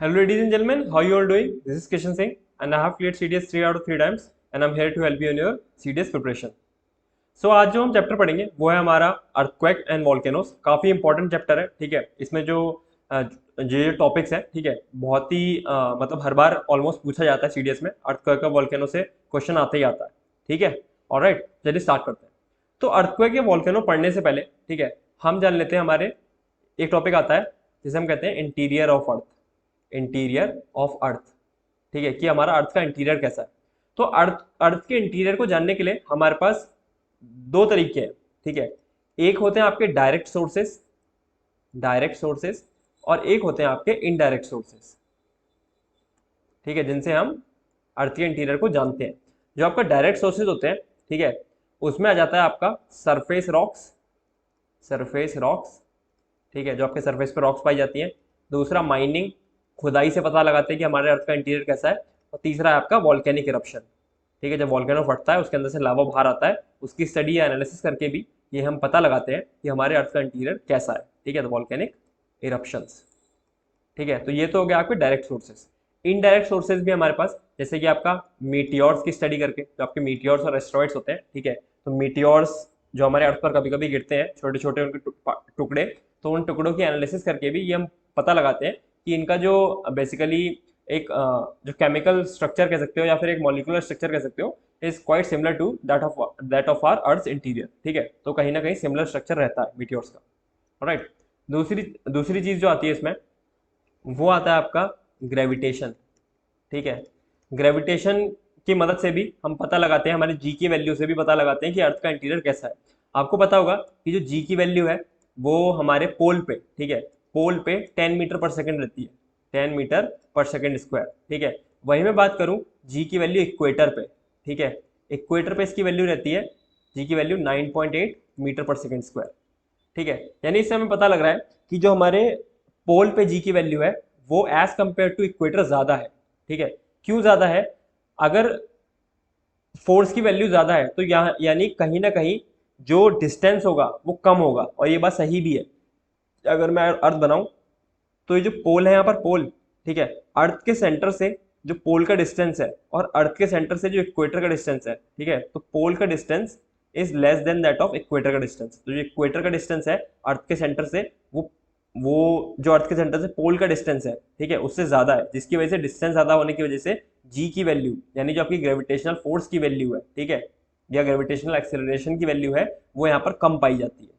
Hello ladies and gentlemen, how you all doing? This is Kishan Singh and I have cleared CDS 3 out of 3 times and I'm here to help you in your CDS preparation. So आज जो हम chapter पढ़ेंगे वो है हमारा earthquake and volcanoes. काफ़ी important chapter है, ठीक है। इसमें जो जो टॉपिक्स है, ठीक है, बहुत ही मतलब हर बार ऑलमोस्ट पूछा जाता है सीडीएस में। अर्थक्वेक और वॉल्केनो से क्वेश्चन आता ही आता है, ठीक है। ऑलराइट, चलिए स्टार्ट करते हैं। तो अर्थक्वेक या वॉल्केनो पढ़ने से पहले, ठीक है, हम जान लेते हैं हमारे एक टॉपिक आता है जिसे हम कहते हैं interior of earth. Interior of earth, ठीक है, कि हमारा अर्थ का इंटीरियर कैसा है। तो अर्थ अर्थ के इंटीरियर को जानने के लिए हमारे पास दो तरीके हैं, ठीक है। एक होते हैं आपके डायरेक्ट सोर्सेस और एक होते हैं आपके इनडायरेक्ट सोर्सेस, ठीक है, जिनसे हम अर्थ के इंटीरियर को जानते हैं। जो आपका डायरेक्ट सोर्सेज होते हैं, ठीक है, उसमें आ जाता है आपका सरफेस रॉक्स, ठीक है, जो आपके सरफेस पे रॉक्स पाई जाती हैं। दूसरा माइनिंग, खुदाई से पता लगाते हैं कि हमारे अर्थ का इंटीरियर कैसा है। और तीसरा है आपका वॉल्केनिक इरप्शन, ठीक है, जब वॉल्केनो फटता है उसके अंदर से लावा बाहर आता है, उसकी स्टडी या एनालिसिस करके भी ये हम पता लगाते हैं कि हमारे अर्थ का इंटीरियर कैसा है, ठीक है, तो वॉल्केनिक इरप्शंस, ठीक है। तो ये तो हो गया आपके डायरेक्ट सोर्सेस। इनडायरेक्ट सोर्सेज भी हमारे पास, जैसे कि आपका मीटियोर्स की स्टडी करके, जो आपके मीटियोर्स और एस्ट्रॉइड्स होते हैं, ठीक है। तो मीटियोर्स जो हमारे अर्थ पर कभी कभी गिरते हैं, छोटे छोटे उनके टुकड़े, तो उन टुकड़ों की एनालिसिस करके भी ये हम पता लगाते हैं कि इनका जो बेसिकली एक जो केमिकल स्ट्रक्चर कह सकते हो या फिर एक मॉलिक्यूलर स्ट्रक्चर कह सकते हो, is quite similar to that of our earth interior, ठीक है। तो कहीं ना कहीं सिमिलर स्ट्रक्चर रहता है मीटियोर्स का। ऑलराइट, दूसरी चीज जो आती है इसमें, वो आता है आपका ग्रेविटेशन, ठीक है। ग्रेविटेशन की मदद से भी हम पता लगाते हैं, हमारे जी की वैल्यू से भी पता लगाते हैं कि अर्थ का इंटीरियर कैसा है। आपको पता होगा कि जो जी की वैल्यू है वो हमारे पोल पे, ठीक है, पोल पे 10 मीटर पर सेकंड रहती है, 10 मीटर पर सेकंड स्क्वायर, ठीक है। वहीं मैं बात करूं जी की वैल्यू इक्वेटर पे, ठीक है, इक्वेटर पे इसकी वैल्यू रहती है, जी की वैल्यू 9.8 मीटर पर सेकंड स्क्वायर, ठीक है। यानी इससे हमें पता लग रहा है कि जो हमारे पोल पे जी की वैल्यू है वो एज कंपेयर टू इक्वेटर ज्यादा है, ठीक है। क्यों ज्यादा है? अगर फोर्स की वैल्यू ज्यादा है तो यहाँ यानी कहीं ना कहीं जो डिस्टेंस होगा वो कम होगा, और ये बात सही भी है। अगर मैं अर्थ बनाऊं तो ये जो पोल है यहाँ पर पोल, ठीक है, अर्थ के सेंटर से जो पोल का डिस्टेंस है और अर्थ के सेंटर से जो इक्वेटर का डिस्टेंस है, ठीक है, तो पोल का distance is less than that of equator का डिस्टेंस। तो जो इक्वेटर का डिस्टेंस है अर्थ के सेंटर से, वो जो अर्थ के सेंटर से पोल का डिस्टेंस है, ठीक है, उससे ज्यादा है, जिसकी वजह से डिस्टेंस ज्यादा होने की वजह से जी की वैल्यू यानी जो आपकी ग्रेविटेशनल फोर्स की वैल्यू है, ठीक है, या ग्रेविटेशनल एक्सेलरेशन की वैल्यू है, वो यहाँ पर कम पाई जाती है,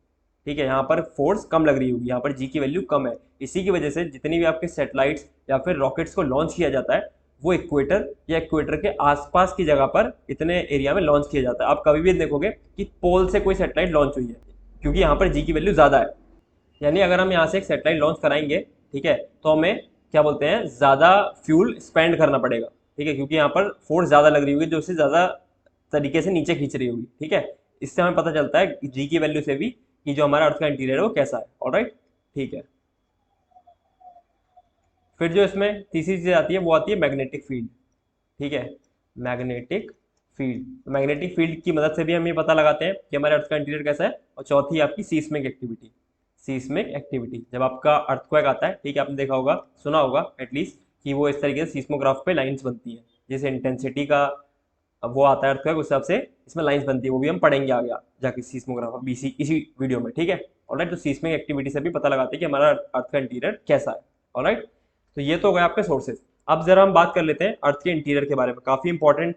ठीक है। यहाँ पर फोर्स कम लग रही होगी, यहाँ पर जी की वैल्यू कम है। इसी की वजह से जितनी भी आपके सैटेलाइट्स या फिर रॉकेट्स को लॉन्च किया जाता है वो इक्वेटर या इक्वेटर के आसपास की जगह पर इतने एरिया में लॉन्च किया जाता है। आप कभी भी देखोगे कि पोल से कोई सैटेलाइट लॉन्च हुई है, क्योंकि यहाँ पर जी की वैल्यू ज़्यादा है। यानी अगर हम यहाँ से एक सैटेलाइट लॉन्च कराएंगे, ठीक है, तो हमें क्या बोलते हैं, ज़्यादा फ्यूल स्पेंड करना पड़ेगा, ठीक है, क्योंकि यहाँ पर फोर्स ज़्यादा लग रही होगी जो उससे ज़्यादा तरीके से नीचे खींच रही होगी, ठीक है। इससे हमें पता चलता है जी की वैल्यू से भी कि जो हमारा अर्थ का इंटीरियर है वो कैसा है। ऑलराइट, ठीक है। फिर जो इसमें तीसरी चीज आती है वो आती है मैग्नेटिक फील्ड, ठीक है, मैग्नेटिक फील्ड। मैग्नेटिक फील्ड की मदद से भी हम ये पता लगाते हैं कि हमारे अर्थ का इंटीरियर कैसा है। और चौथी आपकी सीस्मिक एक्टिविटी। सीस्मिक एक्टिविटी, जब आपका अर्थक्वेक आता है, ठीक है, आपने देखा होगा, सुना होगा एटलीस्ट, कि वो इस तरीके से सीस्मोग्राफ पे लाइंस बनती है, जैसे इंटेंसिटी का वो आता है अर्थक्वेक, उस हिसाब से इसमें लाइंस बनती है, वो भी हम पढ़ेंगे आगे जाके सीस्मोग्राफ अभी इसी वीडियो में, ठीक है। ऑलराइट, तो सीस्मिक एक्टिविटी से भी पता लगाते हैं कि हमारा अर्थ का इंटीरियर कैसा है। ऑलराइट, तो ये तो हो गए आपके सोर्सेज। अब जरा हम बात कर लेते हैं अर्थ के इंटीरियर के बारे में। काफी इंपॉर्टेंट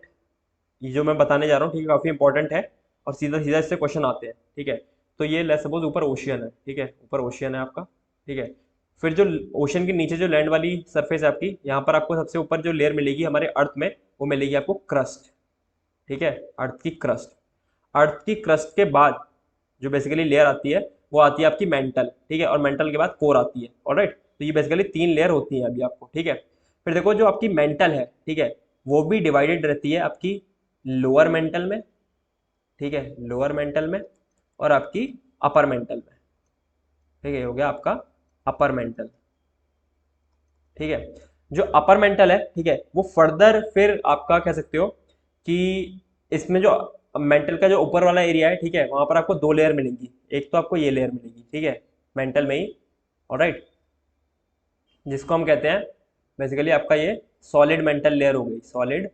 ये जो मैं बताने जा रहा हूँ, ठीक है, काफी इंपॉर्टेंट है और सीधा सीधा इससे क्वेश्चन आते हैं, ठीक है। तो ये लेट्स सपोज ऊपर ओशियन है, ठीक है, ऊपर ओशियन है आपका, ठीक है। फिर जो ओशन के नीचे जो लैंड वाली सरफेस है आपकी, यहाँ पर आपको सबसे ऊपर जो लेयर मिलेगी हमारे अर्थ में, वो मिलेगी आपको क्रस्ट, ठीक है, अर्थ की क्रस्ट। अर्थ की क्रस्ट के बाद जो बेसिकली लेयर आती है वो आती है आपकी मेंटल, ठीक है, और मेंटल के बाद कोर आती है। ऑलराइट, तो ये बेसिकली 3 लेयर होती है अभी आपको, ठीक है। फिर देखो जो आपकी मेंटल है, ठीक है, वो भी डिवाइडेड रहती है आपकी लोअर मेंटल में, ठीक है, लोअर मेंटल में और आपकी अपर मेंटल में, ठीक है, हो गया आपका अपर मेंटल, ठीक है। जो अपर मेंटल है, ठीक है, वो फर्दर फिर आपका कह सकते हो कि इसमें जो मेंटल का जो ऊपर वाला एरिया है, ठीक है, वहां पर आपको 2 लेयर मिलेंगी। एक तो आपको ये लेयर मिलेगी, ठीक है, मेंटल में ही, ऑलराइट, जिसको हम कहते हैं बेसिकली आपका ये सॉलिड मेंटल लेयर हो गई, सॉलिड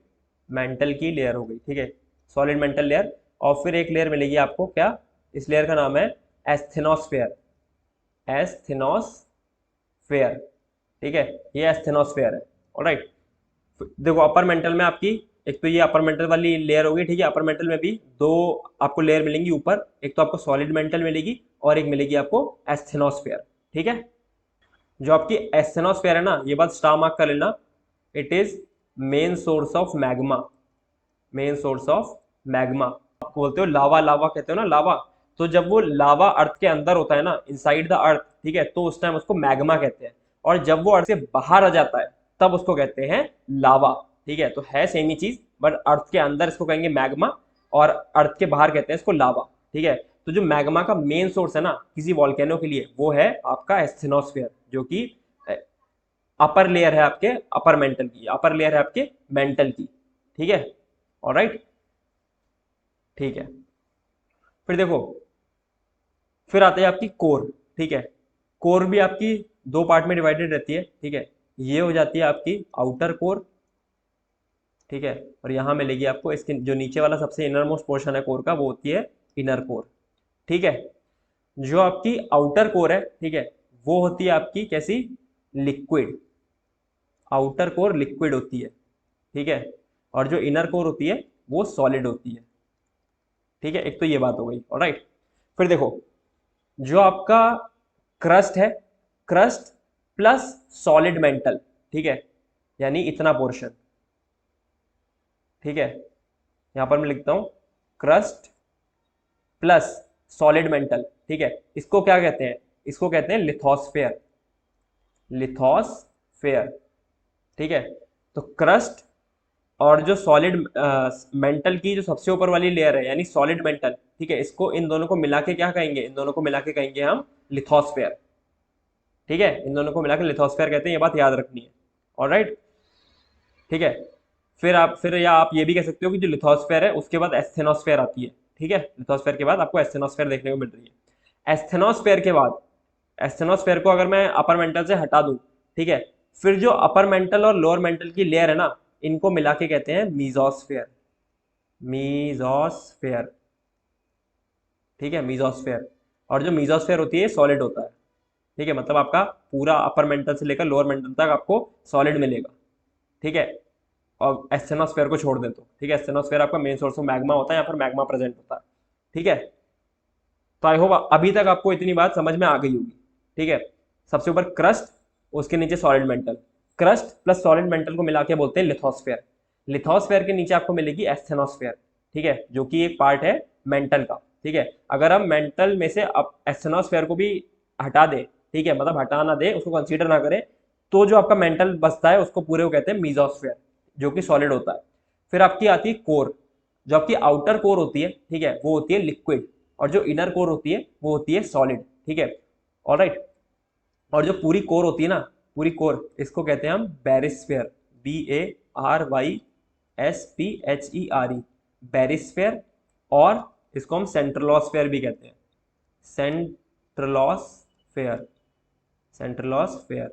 मेंटल की लेयर हो गई, ठीक है, सॉलिड मेंटल लेयर। और फिर एक लेयर मिलेगी आपको, क्या, इस लेयर का नाम है एस्थेनोस्फेयर, एस्थेनोस्फेयर, ठीक है, ये एस्थेनोस्फेयर है। ऑलराइट, देखो अपर मेंटल में आपकी, एक तो ये अपर मेंटल वाली लेयर होगी, ठीक है, अपर मेंटल में भी दो आपको लेयर मिलेंगी ऊपर, एक तो आपको सॉलिड मेंटल मिलेगी और एक मिलेगी आपको एस्थेनोस्फेयर, ठीक है। जो आपकी एस्थेनोस्फेयर है ना, ये बात स्टार मार्क कर लेना, it is main source of magma, main source of magma. आप बोलते हो लावा, लावा कहते हो ना, लावा, तो जब वो लावा अर्थ के अंदर होता है ना, इनसाइड द अर्थ, ठीक है, तो उस टाइम उसको मैग्मा कहते हैं। और जब वो अर्थ से बाहर आ जाता है तब उसको कहते हैं लावा, ठीक है, तो है सेम ही चीज, बट अर्थ के अंदर इसको कहेंगे मैग्मा और अर्थ के बाहर कहते हैं इसको लावा, ठीक है। तो जो मैग्मा का मेन सोर्स है ना किसी वॉल्केनो के लिए, वो है आपका एस्थेनोस्फेयर, जो कि अपर लेयर है आपके, अपर मेंटल की, अपर लेयर है आपके मेंटल की, ठीक है। ऑलराइट, ठीक है। फिर देखो, फिर आते हैं आपकी कोर, ठीक है। कोर भी आपकी दो पार्ट में डिवाइडेड रहती है, ठीक है, ये हो जाती है आपकी आउटर कोर, ठीक है, और यहाँ मिलेगी आपको इसके जो नीचे वाला सबसे इनर मोस्ट पोर्शन है कोर का, वो होती है इनर कोर, ठीक है। जो आपकी आउटर कोर है, ठीक है, वो होती है आपकी कैसी, लिक्विड, आउटर कोर लिक्विड होती है, ठीक है, और जो इनर कोर होती है वो सॉलिड होती है, ठीक है। एक तो ये बात हो गई, ऑलराइट। फिर देखो, जो आपका क्रस्ट है, क्रस्ट प्लस सॉलिड मेंटल, ठीक है, यानी इतना पोर्शन, ठीक है, यहां पर मैं लिखता हूं क्रस्ट प्लस सॉलिड मेंटल, ठीक है, इसको क्या कहते हैं, इसको कहते हैं लिथोस्फेयर, लिथोस्फेयर, ठीक है। तो क्रस्ट और जो सॉलिड मेंटल की जो सबसे ऊपर वाली लेयर है यानी सॉलिड मेंटल, ठीक है, इसको इन दोनों को मिला के क्या कहेंगे, इन दोनों को मिला के कहेंगे हम लिथोस्फेयर, ठीक है, इन दोनों को मिला के लिथोस्फेयर कहते हैं, ये बात याद रखनी है। ऑलराइट, ठीक है। फिर या आप ये भी कह सकते हो कि जो लिथोस्फेयर है उसके बाद एस्थेनोस्फेयर आती है, ठीक है, लिथोस्फेयर के बाद आपको एस्थेनोस्फेयर देखने को मिल रही है। एस्थेनोस्फेयर के बाद, एस्थेनोस्फेयर को अगर मैं अपर मेंटल से हटा दूं, ठीक है, फिर जो अपर मेंटल और लोअर मेंटल की लेयर है ना, इनको मिला के कहते हैं मीजोस्फेयर, मीजोस्फेयर, ठीक है, मीजोस्फेयर। और जो मीजोस्फेयर होती है सॉलिड होता है, ठीक है, मतलब आपका पूरा अपर मेंटल से लेकर लोअर मेंटल तक आपको सॉलिड मिलेगा, ठीक है। और एस्थेनोस्फेयर को छोड़ दे तो, ठीक है, एस्थेनोस्फेयर आपका मेन सोर्स ऑफ मैग्मा होता है, यहाँ पर मैग्मा प्रेजेंट होता है, ठीक है। तो आई होप अभी तक आपको इतनी बात समझ में आ गई होगी, ठीक है। सबसे ऊपर क्रस्ट, उसके नीचे solid mental, crust plus solid mental को मिला के बोलते हैं लिथोस्फेयर, लिथोस्फेयर के नीचे आपको मिलेगी एस्थेनोस्फेयर, ठीक है, जो कि एक पार्ट है मेंटल का, ठीक है। अगर हम मेंटल में से अब एस्थेनोस्फेयर को भी हटा दे, ठीक है, मतलब हटा ना दे, उसको कंसीडर ना करें, तो जो आपका मेंटल बचता है उसको पूरे को कहते हैं मीजोस्फेयर, जो कि सॉलिड होता है। फिर आपकी आती है कोर, जो आपकी आउटर कोर होती है, ठीक है, वो होती है लिक्विड, और जो इनर कोर होती है वो होती है सॉलिड, ठीक है। ऑलराइट, और जो पूरी कोर होती है ना, पूरी कोर, इसको कहते हैं हम बैरिस्फेयर, BARYSPHERE, बैरिस्फेयर, और इसको हम सेंट्रलोस्फेयर भी कहते हैं, सेंट्रलोस्फेयर, सेंट्रलोस्फेयर,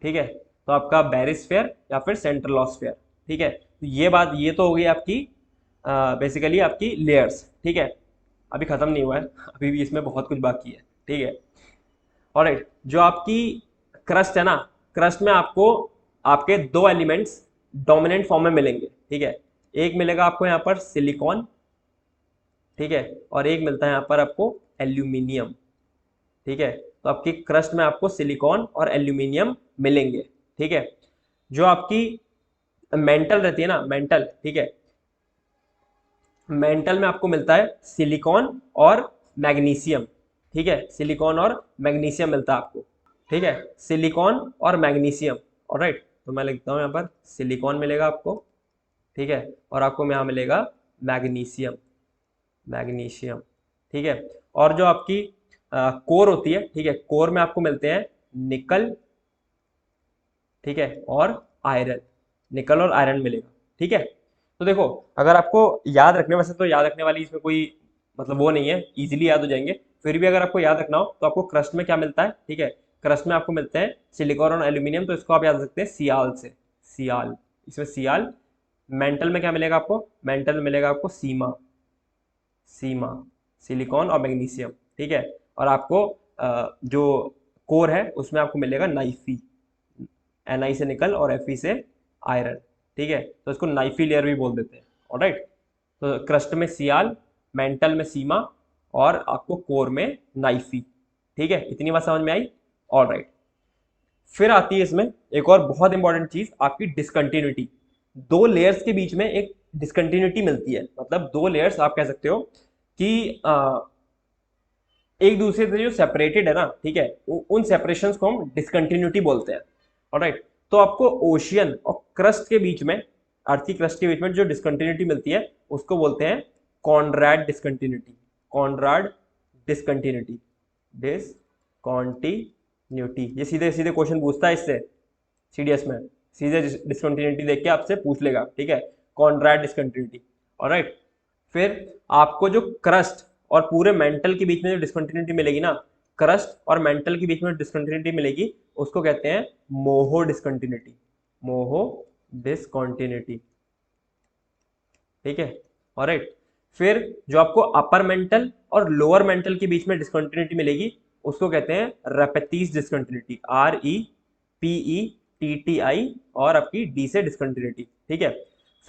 ठीक है। तो आपका बैरिस्फेयर या फिर सेंट्रलोस्फेयर, ठीक है। तो ये बात, ये तो हो गई आपकी बेसिकली आपकी लेयर्स, ठीक है। अभी खत्म नहीं हुआ है, अभी भी इसमें बहुत कुछ बाकी है, ठीक है। ऑलराइट, जो आपकी क्रस्ट है ना, क्रस्ट में आपको आपके दो एलिमेंट्स डोमिनेंट फॉर्म में मिलेंगे, ठीक है। एक मिलेगा आपको यहाँ पर सिलिकॉन, ठीक है, और एक मिलता है यहाँ पर आपको एल्यूमिनियम, ठीक है। तो आपकी क्रस्ट में आपको सिलिकॉन और एल्यूमिनियम मिलेंगे, ठीक है। जो आपकी मेंटल रहती है ना, मेंटल, ठीक है, मेंटल में आपको मिलता है सिलिकॉन और मैग्नीशियम, ठीक है, सिलिकॉन और मैग्नीशियम मिलता है आपको, ठीक है, सिलिकॉन और मैग्नीशियम। ऑलराइट, तो मैं लिखता हूँ यहाँ पर सिलिकॉन मिलेगा आपको, ठीक है, और आपको यहाँ मिलेगा मैग्नीशियम, मैग्नीशियम, ठीक है। और जो आपकी कोर होती है, ठीक है, कोर में आपको मिलते हैं निकल, ठीक है, और आयरन, निकल और आयरन मिलेगा, ठीक है। तो देखो, अगर आपको याद रखने, वैसे तो याद रखने वाली इसमें कोई मतलब वो नहीं है, इजीली याद हो जाएंगे, फिर भी अगर आपको याद रखना हो तो आपको क्रस्ट में क्या मिलता है, ठीक है, क्रस्ट में आपको मिलते हैं सिलिकॉन और एल्यूमिनियम, तो इसको आप याद रख सकते हैं सियाल से, सियाल, इसमें सियाल। मेंटल में क्या मिलेगा आपको, मेंटल में मिलेगा आपको सीमा, सीमा, सिलिकॉन और मैग्नीशियम, ठीक है। और आपको जो कोर है उसमें आपको मिलेगा नाइफी, Na से निकल और Fe से आयरन, ठीक है, तो इसको नाइफी लेयर भी बोल देते हैं। ऑलराइट, तो क्रस्ट में सियाल, मेंटल में सीमा और आपको कोर में नाइफी, ठीक है, इतनी बात समझ में आई। ऑलराइट, फिर आती है इसमें एक और बहुत इंपॉर्टेंट चीज, आपकी डिसकंटिन्यूटी। दो लेयर्स के बीच में एक डिसकंटिन्यूटी मिलती है, मतलब दो लेयर्स आप कह सकते हो कि एक दूसरे से जो सेपरेटेड है ना, ठीक है, उन सेपरेशंस को हम डिसकंटिन्यूटी बोलते हैं। ऑलराइट, तो आपको ओशियन और क्रस्ट के बीच में, अर्थ की क्रस्ट के बीच में जो डिसकंटिन्यूटी मिलती है उसको बोलते हैं Conrad discontinuity, Conrad discontinuity, discontinuity. ये सीधे सीधे क्वेश्चन पूछता है इससे सीडीएस में, सीधे डिसकंटिन्यूटी देख के आपसे पूछ लेगा, ठीक है, कॉनराड डिसकंटिन्यूटी। ऑलराइट, फिर आपको जो क्रस्ट और पूरे मेंटल के बीच में जो डिसकंटिन्यूटी मिलेगी ना, क्रस्ट और मेंटल के बीच में डिसकंटिन्यूटी मिलेगी उसको कहते हैं मोहो डिसकंटिन्यूटी, मोहो डिसकंटिन्यूटी, ठीक है। ऑलराइट, फिर जो आपको अपर मेंटल और लोअर मेंटल के बीच में डिसकंटिन्यूटी मिलेगी उसको कहते हैं रेपेतीस डिसकंटिन्यूटी, REPETTI और आपकी डी से डिसकंटिन्यूटी, ठीक है।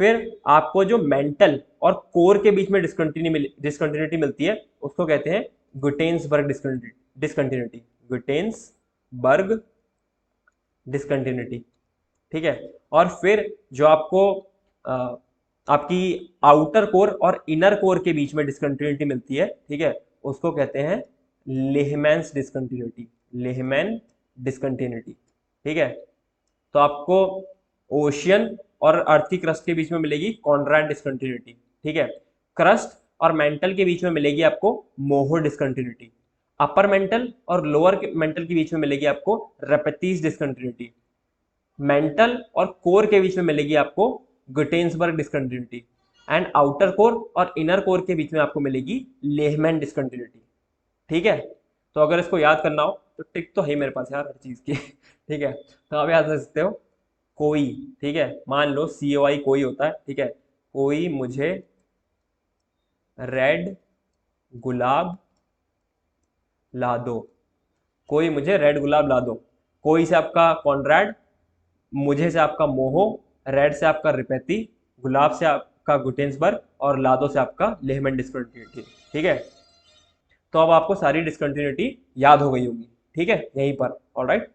फिर आपको जो मेंटल और कोर के बीच में डिसकंटिन्यूटी मिलती है उसको कहते हैं गुटेन्सबर्ग डिसकंटिन्यूटी, गुटेन्सबर्ग डिसकंटिन्यूटी, ठीक है। और फिर जो आपको आपकी आउटर कोर और इनर कोर के बीच में डिसकंटिन्यूटी मिलती है, ठीक है, उसको कहते हैं लेहमैन्स डिसकंटिन्यूटी, लेहमैन डिसकंटिन्यूटी, ठीक है। तो आपको ओशियन और अर्थ की क्रस्ट के बीच में मिलेगी कॉनराड डिसकंटिन्यूटी, ठीक है। क्रस्ट और मेंटल के बीच में मिलेगी आपको मोहो डिसकंटिन्यूटी, अपर मेंटल और लोअर मेंटल के बीच में मिलेगी आपको रेपेतीस डिसकंटिन्यूटी, मेंटल और कोर के बीच में मिलेगी आपको गुटेन्सबर्ग डिसकंटिन्यूटी, एंड आउटर कोर और इनर कोर के बीच में आपको मिलेगी लेहमैन डिसकंटिन्यूटी, ठीक है। तो अगर इसको याद करना हो तो टिक तो है मेरे पास यार हर चीज की ठीक है, तो आप याद रख सकते हो कोई, ठीक है, मान लो COI कोई होता है, ठीक है, कोई मुझे रेड गुलाब ला दो, कोई मुझे रेड गुलाब ला दो, कोई से आपका कॉनराड, मुझे से आपका मोहो, रेड से आपका रिपेती, गुलाब से आपका गुटेन्सबर्ग और लादो से आपका लेहमैन डिसकंटिन्यूटी, ठीक है। तो अब आपको सारी डिसकंटिन्यूटी याद हो गई होगी, ठीक है, यहीं पर। Alright,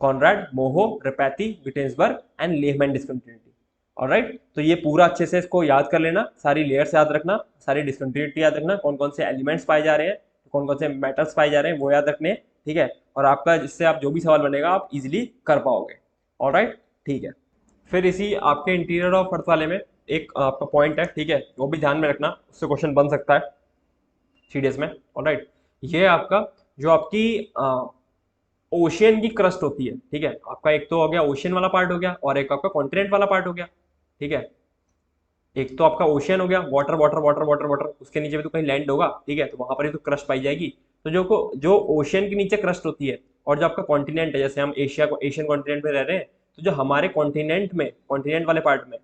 Conrad, Moho, Repetti, Gutenberg and Lehmann discontinuity. Alright, तो ये पूरा अच्छे से इसको याद कर लेना, सारी लेयर्स याद रखना, सारी डिसकंटिन्यूटी याद रखना, कौन कौन से एलिमेंट्स पाए जा रहे हैं, कौन कौन से मेटल्स पाए जा रहे हैं वो याद रखने, ठीक है। और आपका जिससे आप जो भी सवाल बनेगा आप इजीली कर पाओगे। ऑलराइट, ठीक है। फिर इसी आपके इंटीरियर ऑफ अर्थ वाले में एक आपका पॉइंट है, ठीक है, वो भी ध्यान में रखना, उससे क्वेश्चन बन सकता है सीडीएस में। ऑलराइट, ये आपका जो आपकी ओशियन की क्रस्ट होती है, ठीक है, आपका एक तो हो गया ओशियन वाला पार्ट हो गया और एक आपका कॉन्टिनेंट वाला पार्ट हो गया, ठीक है। एक तो आपका ओशियन हो गया, water water water water water, उसके नीचे भी तो कहीं लैंड होगा, ठीक है, तो वहां पर ही तो क्रस्ट पाई जाएगी। तो जो ओशियन के नीचे क्रस्ट होती है और जो आपका कॉन्टिनेंट है, जैसे हम एशियन कॉन्टिनेंट में रह रहे हैं, तो जो हमारे कॉन्टिनेंट में, कॉन्टिनेंट वाले पार्ट में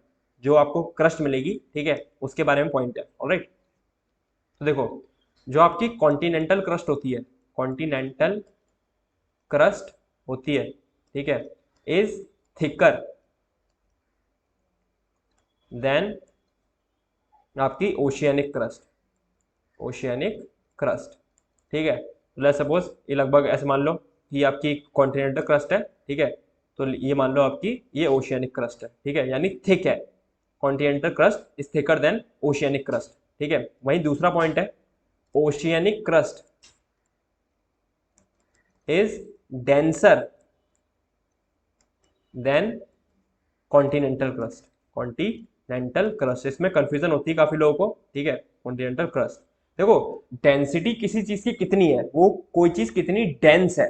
जो आपको क्रस्ट मिलेगी, ठीक है, उसके बारे में पॉइंट है। ऑलराइट, तो देखो जो आपकी कॉन्टिनेंटल क्रस्ट होती है, कॉन्टिनेंटल क्रस्ट होती है, ठीक है, इज थिकर देन आपकी ओशियनिक क्रस्ट, ओशियनिक क्रस्ट, ठीक है। तो लेट्स सपोज ये लगभग ऐसे मान लो कि आपकी कॉन्टिनेंटल क्रस्ट है, ठीक है, तो ये मान लो आपकी ये ओशियनिक क्रस्ट है, ठीक है, यानी थिक है, continental crust is thicker than oceanic crust, ठीक है। वहीं दूसरा पॉइंट है oceanic crust is denser then continental crust, continental crust, इसमें कंफ्यूजन होती है काफी लोगों को, ठीक है। कॉन्टिनेंटल क्रस्ट, देखो डेंसिटी किसी चीज की कितनी है, वो कोई चीज कितनी डेंस है,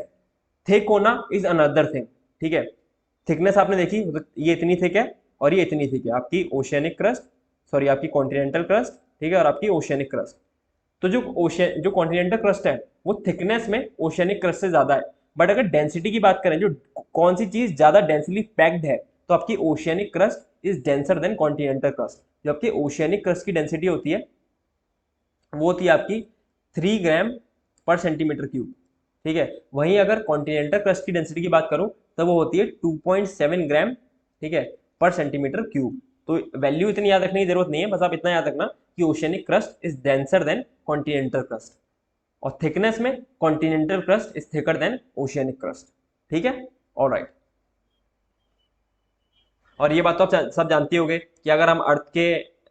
थिक होना इज अनदर थिंग, ठीक है। थिकनेस आपने देखी, ये इतनी थिक है और ये इतनी थिक है, आपकी ओशियनिक क्रस्ट, सॉरी आपकी कॉन्टिनेंटल क्रस्ट, ठीक है, और आपकी ओशियनिक क्रस्ट। तो जो कॉन्टिनेंटल क्रस्ट है वो थिकनेस में ओशियनिक क्रस्ट से ज्यादा है। बट अगर डेंसिटी की बात करें, जो कौन सी चीज ज्यादा डेंसली पैक्ड है, तो आपकी oceanic crust is denser then continental crust. जो आपकी ओशियनिक क्रस्ट की डेंसिटी होती है वो होती है आपकी 3 ग्राम पर सेंटीमीटर क्यूब। ठीक है, वहीं अगर कॉन्टिनेंटल क्रस्ट की डेंसिटी की बात करूं तो वो होती है 2.7 ग्राम, ठीक है, पर सेंटीमीटर क्यूब। तो वैल्यू इतनी याद रखने की जरूरत नहीं है, बस आप इतना याद रखना कि oceanic crust is denser then continental crust, और थिकनेस में continental crust is thicker than oceanic crust. ठीक है, ऑलराइट। और ये बात तो आप सब जानते होंगे कि अगर हम अर्थ के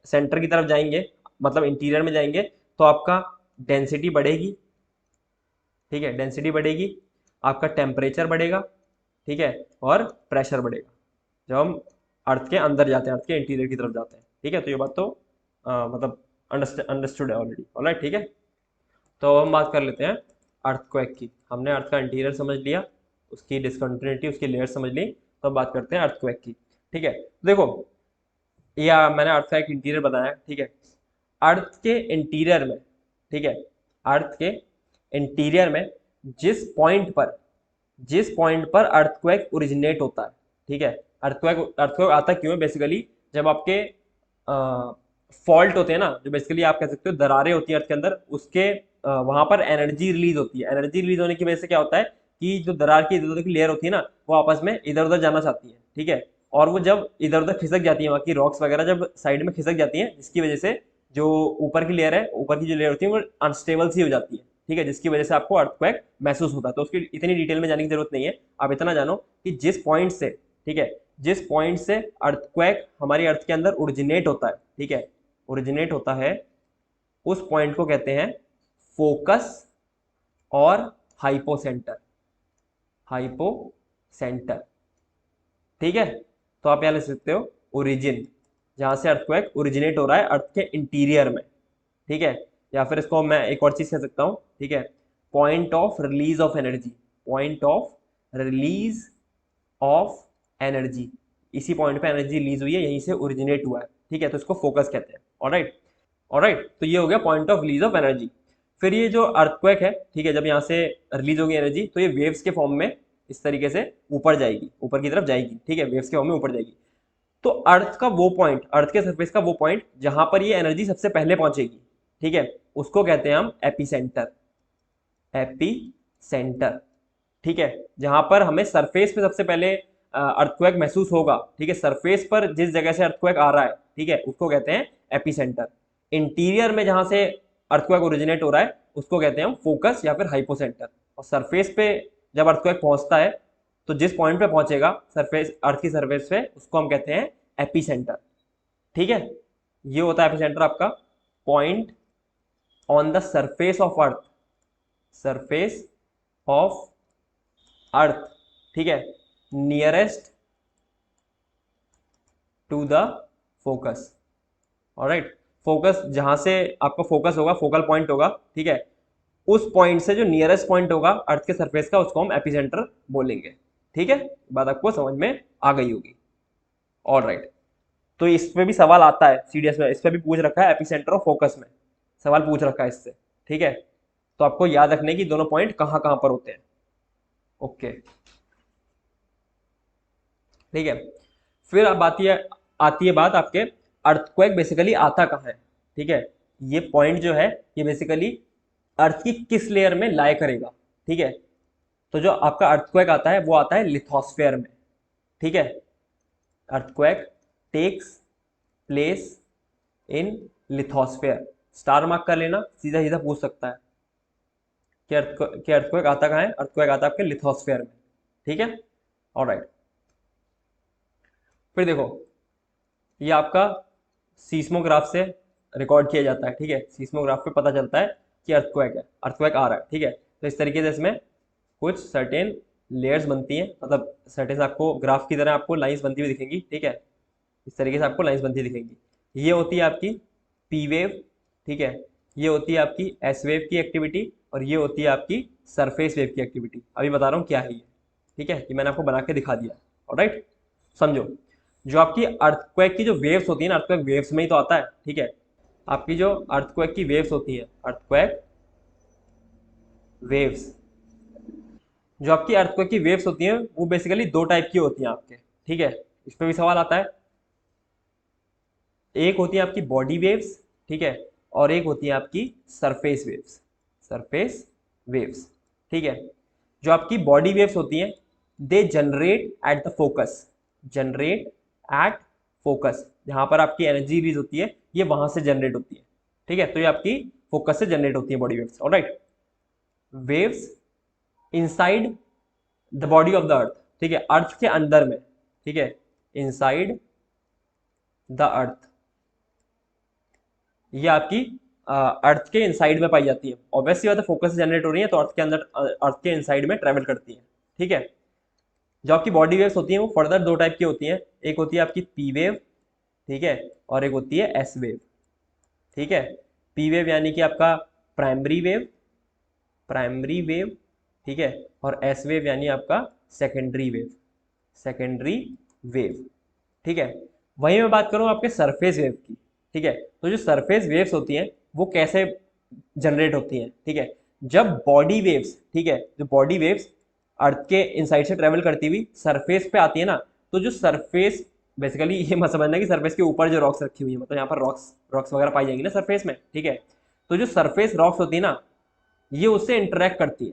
सेंटर की तरफ जाएंगे, मतलब इंटीरियर में जाएंगे, तो आपका डेंसिटी बढ़ेगी। ठीक है, डेंसिटी बढ़ेगी, आपका टेम्परेचर बढ़ेगा, ठीक है, और प्रेशर बढ़ेगा जब हम अर्थ के अंदर जाते हैं, अर्थ के इंटीरियर की तरफ जाते हैं। ठीक है, तो ये बात तो मतलब अंडरस्टूड है ऑलरेडी। ऑलराइट, ठीक है। तो हम बात कर लेते हैं अर्थक्वेक की। हमने अर्थ का इंटीरियर समझ लिया, उसकी डिसकंटिन्यूटी, उसकी लेयर समझ ली, तो अब बात करते हैं अर्थक्वेक की। ठीक है, देखो, या मैंने अर्थ का एक इंटीरियर बताया, ठीक है। अर्थ के इंटीरियर में, ठीक है, अर्थ के इंटीरियर में जिस पॉइंट पर अर्थक्वेक ओरिजिनेट होता है, ठीक है। अर्थक्वेक आता क्यों है? बेसिकली जब आपके फॉल्ट होते हैं ना, जो बेसिकली आप कह सकते हो दरारें होती हैं अर्थ के अंदर, उसके वहां पर एनर्जी रिलीज होती है। एनर्जी रिलीज होने की वजह से क्या होता है कि जो दरार की इधर उधर की लेयर होती है ना, वो आपस में इधर उधर जाना चाहती है, ठीक है। और वो जब इधर उधर खिसक जाती है, वहाँ की रॉक्स वगैरह जब साइड में खिसक जाती है, जिसकी वजह से जो ऊपर की लेयर है, ऊपर की जो लेयर होती है वो अनस्टेबल सी हो जाती है, ठीक है, जिसकी वजह से आपको अर्थक्वेक महसूस होता है। तो उसकी इतनी डिटेल में जाने की जरूरत नहीं है, आप इतना जानो कि जिस पॉइंट से, ठीक है, जिस पॉइंट से अर्थक्वेक हमारी अर्थ के अंदर ओरिजिनेट होता है, ठीक है, ओरिजिनेट होता है, उस पॉइंट को कहते हैं फोकस और हाइपोसेंटर। हाइपोसेंटर, ठीक है। तो आप यहां लिख सकते हो ओरिजिन, जहां से अर्थक्वेक ओरिजिनेट हो रहा है अर्थ के इंटीरियर में, ठीक है। या फिर इसको मैं एक और चीज कह सकता हूं, ठीक है, point of release of energy. Point of release of energy, इसी पॉइंट पे एनर्जी रिलीज हुई है, यहीं से ओरिजिनेट हुआ है, ठीक है, तो इसको फोकस कहते हैं। ऑलराइट, ऑलराइट, तो ये हो गया point of release of energy. फिर ये जो अर्थक्वेक है, ठीक है, जब यहाँ से रिलीज होगी एनर्जी, तो ये वेव्स के फॉर्म में इस तरीके से ऊपर जाएगी, ऊपर की तरफ जाएगी, ठीक है, वेव्स के फॉर्म में ऊपर जाएगी। तो अर्थ का वो पॉइंट, अर्थ के सरफेस का वो पॉइंट जहां पर ये एनर्जी सबसे पहले पहुंचेगी, ठीक है, उसको कहते हैं हम एपीसेंटर। एपीसेंटर, ठीक है, जहां पर हमें सरफेस पे सबसे पहले अर्थक्वेक महसूस होगा, ठीक है, सरफेस पर जिस जगह से अर्थक्वेक आ रहा है, ठीक है, उसको कहते हैं एपीसेंटर। इंटीरियर में जहां से अर्थक्वेक ओरिजिनेट हो रहा है, उसको कहते हैं हम फोकस या फिर हाइपोसेंटर। और सरफेस पे जब अर्थक्वेक पहुंचता है, तो जिस पॉइंट पे पहुंचेगा सरफेस, अर्थ की सरफेस पे, उसको हम कहते हैं एपीसेंटर। ठीक है, ये होता है एपीसेंटर आपका, point on the surface of earth, surface of earth, ठीक है, nearest to the focus. Alright, focus जहां से आपका फोकस होगा, फोकल पॉइंट होगा, ठीक है, उस पॉइंट से जो नियरेस्ट पॉइंट होगा अर्थ के सरफेस का, उसको हम एपीसेंटर बोलेंगे। ठीक है, बात आपको समझ में आ गई होगी। ऑलराइट, तो इस पे भी सवाल आता है सीडीएस में, इस पे भी पूछ रखा है, एपीसेंटर और फोकस में सवाल पूछ रखा है इससे। ठीक है, तो आपको याद रखने की दोनों पॉइंट कहां कहां पर होते हैं। ओके, ठीक है। फिर अब आती है बात आपके अर्थक्वेक बेसिकली आता कहाँ है। ठीक है, ये पॉइंट जो है ये बेसिकली अर्थ की किस लेयर में लाए करेगा। ठीक है, तो जो आपका अर्थक्वेक आता है वो आता है लिथोस्फेयर में। ठीक है, earthquake takes place in lithosphere. Star mark कर लेना, सीधा सीधा पूछ सकता है कि अर्थक्वेक आता कहाँ है। अर्थक्वेक आता है आपके लिथोस्फेयर में। ठीक है, ऑलराइट। फिर देखो, ये आपका सीस्मोग्राफ से रिकॉर्ड किया जाता है। ठीक है, सीस्मोग्राफ पे पता चलता है कि अर्थक्वेक है, अर्थक्वेक आ रहा है। ठीक है, तो इस तरीके से इसमें कुछ सर्टेन लेयर्स बनती हैं, मतलब सर्टेन आपको ग्राफ की तरह आपको लाइंस बनती हुई दिखेंगी। ठीक है, इस तरीके से आपको लाइंस बनती दिखेंगी। ये होती है आपकी पी वेव, ठीक है, ये होती है आपकी एस वेव की एक्टिविटी, और ये होती है आपकी सरफेस वेव की एक्टिविटी। अभी बता रहा हूँ क्या है ये। ठीक है, कि मैंने आपको बना के दिखा दिया। ऑलराइट, समझो, जो आपकी अर्थक्वेक की जो वेव्स होती है ना, अर्थक्वेक वेव्स में ही तो आता है। ठीक है, आपकी जो अर्थक्वेक की वेव्स होती हैं, अर्थक्वेक वेव्स, जो आपकी अर्थक्वेक की वेव्स होती हैं वो बेसिकली दो टाइप की होती हैं आपके, ठीक है। इस पे भी सवाल आता है। एक होती है आपकी बॉडी वेव्स, ठीक है, और एक होती है आपकी सरफेस वेव्स, सरफेस वेव्स, ठीक है। जो आपकी बॉडी वेव्स होती हैं they generate at the focus, generate at focus, जहां पर आपकी एनर्जी रिलीज होती है ये वहां से जनरेट होती है, ठीक है। तो ये आपकी फोकस से जनरेट होती है body waves, alright. Waves inside the body of the earth, ठीक है, अर्थ के अंदर में, ठीक है, इनसाइड द अर्थ, ये आपकी अर्थ के इनसाइड में पाई जाती है। ऑब्वियसली बात है, फोकस जनरेट हो रही है तो अर्थ के अंदर, अर्थ के इनसाइड में ट्रेवल करती है, ठीक है। जो आपकी बॉडी वेव्स होती हैं वो फर्दर दो टाइप की होती हैं, एक होती है आपकी पी वेव, ठीक है, और एक होती है एस वेव, ठीक है। पी वेव यानी कि आपका प्राइमरी वेव, प्राइमरी वेव, ठीक है, और एस वेव यानी आपका सेकेंडरी वेव, सेकेंडरी वेव, ठीक है। वहीं मैं बात करूं आपके सरफेस वेव की, ठीक है। तो जो सरफेस वेव्स होती हैं वो कैसे जनरेट होती हैं, ठीक है। जब बॉडी वेव्स, ठीक है, जो बॉडी वेव्स अर्थ के इनसाइड से ट्रेवल करती हुई सरफेस पे आती है ना, तो जो सरफेस, बेसिकली ये मत समझना कि सरफेस के ऊपर जो रॉक्स रखी हुई है, मतलब यहाँ पर रॉक्स रॉक्स वगैरह पाई जाएंगी ना सरफेस में, ठीक है। तो जो सरफेस रॉक्स होती है ना ये उससे इंटरेक्ट करती है,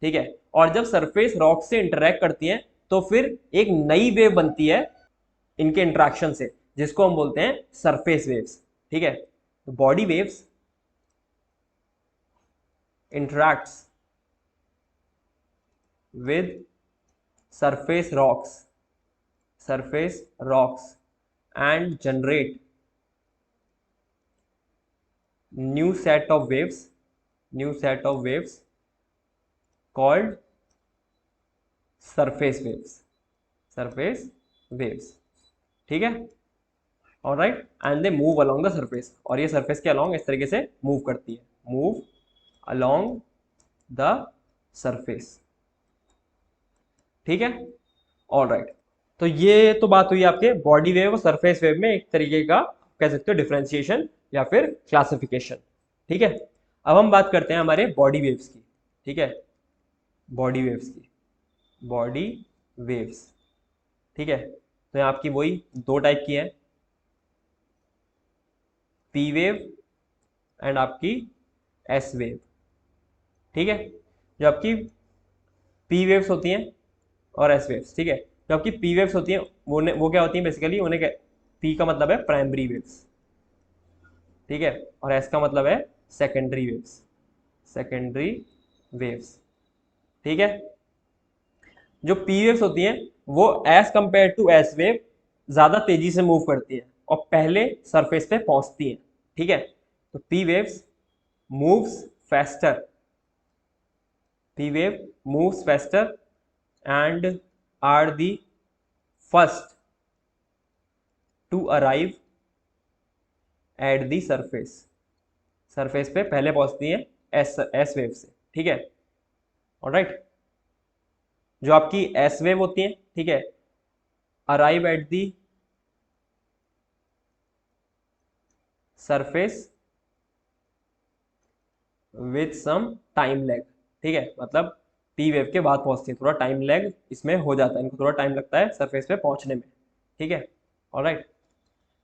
ठीक है। और जब सरफेस रॉक से इंटरेक्ट करती है तो फिर एक नई वेव बनती है इनके इंटरेक्शन से, जिसको हम बोलते हैं सरफेस वेव्स, ठीक है। तो body waves interacts with surface rocks, surface rocks and generate new set of waves, new set of waves called surface waves, surface waves, ठीक है, alright. And they move along the surface, और ये surface के along इस तरीके से move करती है, मूव अलोंग द सरफेस, ठीक है, ऑलराइट। तो ये तो बात हुई आपके बॉडी वेव और सरफेस वेव में एक तरीके का कह सकते हो डिफरेंशिएशन या फिर क्लासिफिकेशन, ठीक है। अब हम बात करते हैं हमारे बॉडी वेव्स की, ठीक है, बॉडी वेव्स की, बॉडी वेव्स, ठीक है। तो यहाँ आपकी वही दो टाइप की है, पी वेव एंड आपकी एस वेव, ठीक है। जो आपकी पी वेव्स होती हैं और एस वेव्स, ठीक है। जो आपकी पी वेव्स होती हैं वो क्या होती हैं बेसिकली, उन्हें पी का मतलब है प्राइमरी वेव्स, ठीक है, और एस का मतलब है सेकेंडरी वेव्स, सेकेंडरी वेव्स, ठीक है। जो पी वेव्स होती हैं वो as compare to S wave ज्यादा तेजी से मूव करती है और पहले सरफेस पे पहुंचती है, ठीक है। तो P waves moves faster, P wave moves faster and are the first to arrive at the surface, surface पे पहले पहुंचती है एस वेव से, ठीक है, ऑलराइट। जो आपकी एस वेव होती है, ठीक है, arrive at the surface with some time lag, ठीक है, मतलब पी वेव के बाद पहुंचती है, थोड़ा टाइम लैग इसमें हो जाता है, इनको थोड़ा टाइम लगता है सरफेस पे पहुंचने में, ठीक है, alright.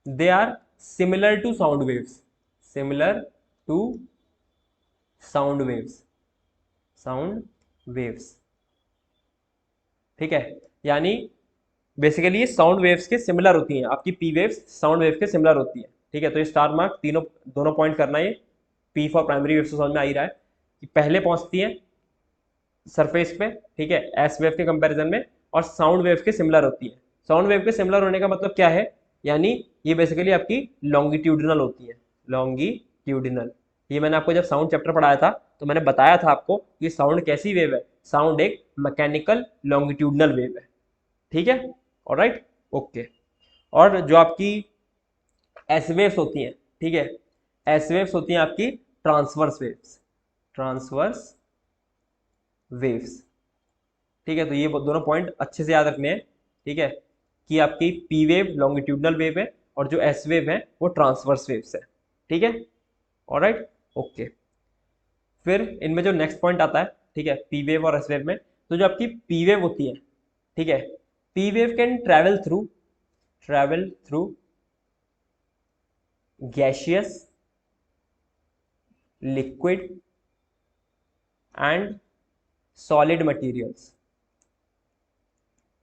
They are similar to sound waves, similar to sound waves, sound waves, ठीक है। यानी बेसिकली ये साउंड वेव्स के सिमिलर होती हैं, आपकी पी वेव्स साउंड वेव के सिमिलर होती है, ठीक है। तो ये स्टार मार्क तीनों दोनों पॉइंट करना है, पी फॉर प्राइमरी वेव्स समझ में आ ही रहा है कि पहले पहुंचती है सरफेस पे, ठीक है, एस वेव के कंपैरिजन में, और साउंड वेव के सिमिलर होती है। साउंड वेव के सिमिलर होने का मतलब क्या है, यानी ये बेसिकली आपकी लॉन्गिट्यूडिनल होती है, लॉन्गिट्यूडिनल। ये मैंने आपको जब साउंड चैप्टर पढ़ाया था तो मैंने बताया था आपको कि साउंड कैसी वेव है, साउंड एक मैकेनिकल लॉन्गिट्यूडिनल वेव है, ठीक है, ऑलराइट, ओके। और जो आपकी एस वेव्स होती हैं, ठीक है, एस वेव्स होती हैं आपकी ट्रांसवर्स वेव्स, ट्रांसवर्स वेव्स, ठीक है। तो ये दोनों पॉइंट अच्छे से याद रखने हैं, ठीक है, कि आपकी पी वेव लॉन्गिट्यूडनल वेव है और जो एस वेव है वो ट्रांसवर्स वेव्स है, ठीक है, ऑलराइट, ओके। फिर इनमें जो नेक्स्ट पॉइंट आता है, ठीक है, पी वेव और एस वेव में, तो जो आपकी पी वेव होती है, ठीक है, P wave can travel through gaseous, liquid and solid materials.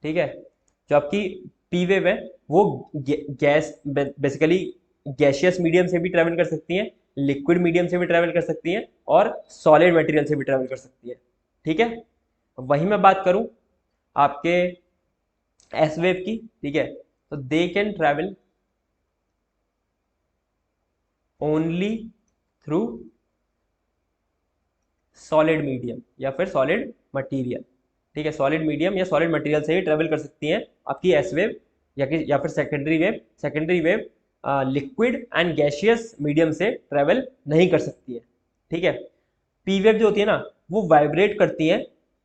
ठीक है, जो आपकी पी वेव है वो गैस बेसिकली गैशियस मीडियम से भी ट्रेवल कर सकती है, लिक्विड मीडियम से भी ट्रेवल कर सकती है और सॉलिड मटेरियल से भी ट्रेवल कर सकती है। ठीक है, वही मैं बात करूं आपके एस वेव की, ठीक है, तो they can travel only through solid medium या फिर सॉलिड मटेरियल। ठीक है, सॉलिड मीडियम या सॉलिड मटेरियल से ही ट्रेवल कर सकती हैं आपकी एस वेव या फिर secondary wave liquid and gaseous medium से ट्रेवल नहीं कर सकती है। ठीक है, पी वेव जो होती है ना वो वाइब्रेट करती है